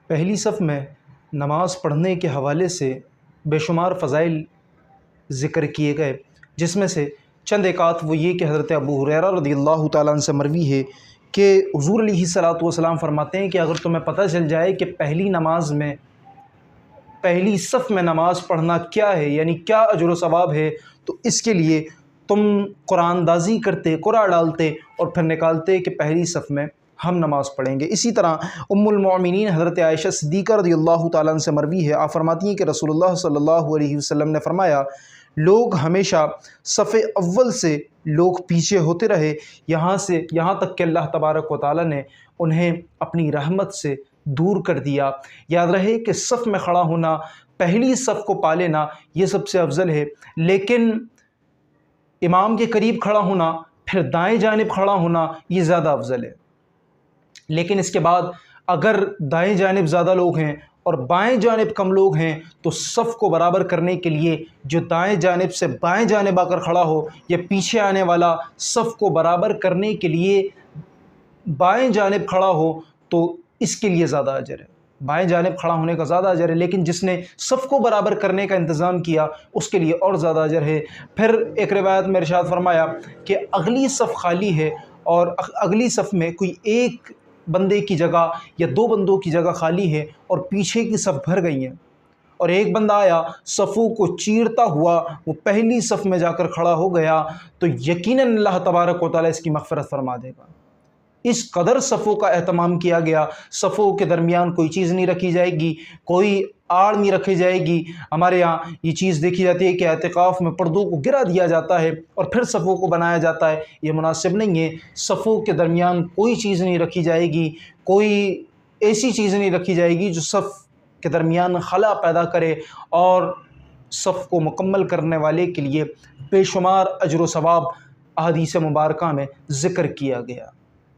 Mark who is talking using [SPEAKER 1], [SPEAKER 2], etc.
[SPEAKER 1] پہلی صف میں نماز پڑھنے کے حوالے سے بے شمار فضائل ذکر کیے گئے، جس میں سے چند ایکات وہ یہ کہ حضرت ابو ہریرہ رضی اللہ تعالیٰ عنہ سے مروی ہے کہ حضور علیہ الصلوۃ والسلام فرماتے ہیں کہ اگر تمہیں پتہ چل جائے کہ پہلی صف میں نماز پڑھنا کیا ہے، یعنی کیا اجر و ثواب ہے، تو اس کے لیے تم قرآن اندازی کرتے، قرآن ڈالتے اور پھر نکالتے کہ پہلی صف میں ہم نماز پڑھیں گے۔ اسی طرح ام المؤمنین حضرت عائشہ صدیقہ رضی اللہ تعالیٰ عنہ سے مروی ہے، آپ فرماتی ہیں کہ رسول اللہ صلی اللہ علیہ وسلم نے فرمایا، لوگ ہمیشہ صف اول سے لوگ پیچھے ہوتے رہے یہاں تک کہ اللہ تبارک و تعالیٰ نے انہیں اپنی رحمت سے دور کر دیا۔ یاد رہے کہ صف میں کھڑا ہونا، پہلی صف کو پا لینا، یہ سب سے افضل ہے، لیکن امام کے قریب کھڑا ہونا، پھر دائیں جانب کھڑا ہونا، یہ زیادہ افضل ہے۔ لیکن اس کے بعد اگر دائیں جانب زیادہ لوگ ہیں اور بائیں جانب کم لوگ ہیں تو صف کو برابر کرنے کے لیے جو دائیں جانب سے بائیں جانب آ کر کھڑا ہو، یا پیچھے آنے والا صف کو برابر کرنے کے لیے بائیں جانب کھڑا ہو، تو اس کے لیے زیادہ اجر ہے، بائیں جانب کھڑا ہونے کا زیادہ اجر ہے، لیکن جس نے صف کو برابر کرنے کا انتظام کیا اس کے لیے اور زیادہ اجر ہے۔ پھر ایک روایت میں ارشاد فرمایا کہ اگلی صف خالی ہے اور اگلی صف میں کوئی ایک بندے کی جگہ یا دو بندوں کی جگہ خالی ہے اور پیچھے کی صف بھر گئی ہیں، اور ایک بندہ آیا صفوں کو چیرتا ہوا وہ پہلی صف میں جا کر کھڑا ہو گیا، تو یقیناً اللہ تبارک و تعالیٰ اس کی مغفرت فرما دے گا۔ اس قدر صفوں کا اہتمام کیا گیا، صفوں کے درمیان کوئی چیز نہیں رکھی جائے گی، کوئی آڑ نہیں رکھی جائے گی۔ ہمارے ہاں یہ چیز دیکھی جاتی ہے کہ اعتکاف میں پردوں کو گرا دیا جاتا ہے اور پھر صفوں کو بنایا جاتا ہے، یہ مناسب نہیں ہے۔ صفوں کے درمیان کوئی چیز نہیں رکھی جائے گی، کوئی ایسی چیز نہیں رکھی جائے گی جو صف کے درمیان خلا پیدا کرے، اور صف کو مکمل کرنے والے کے لیے بے شمار اجر و ثواب احادیث مبارکہ میں ذکر کیا گیا۔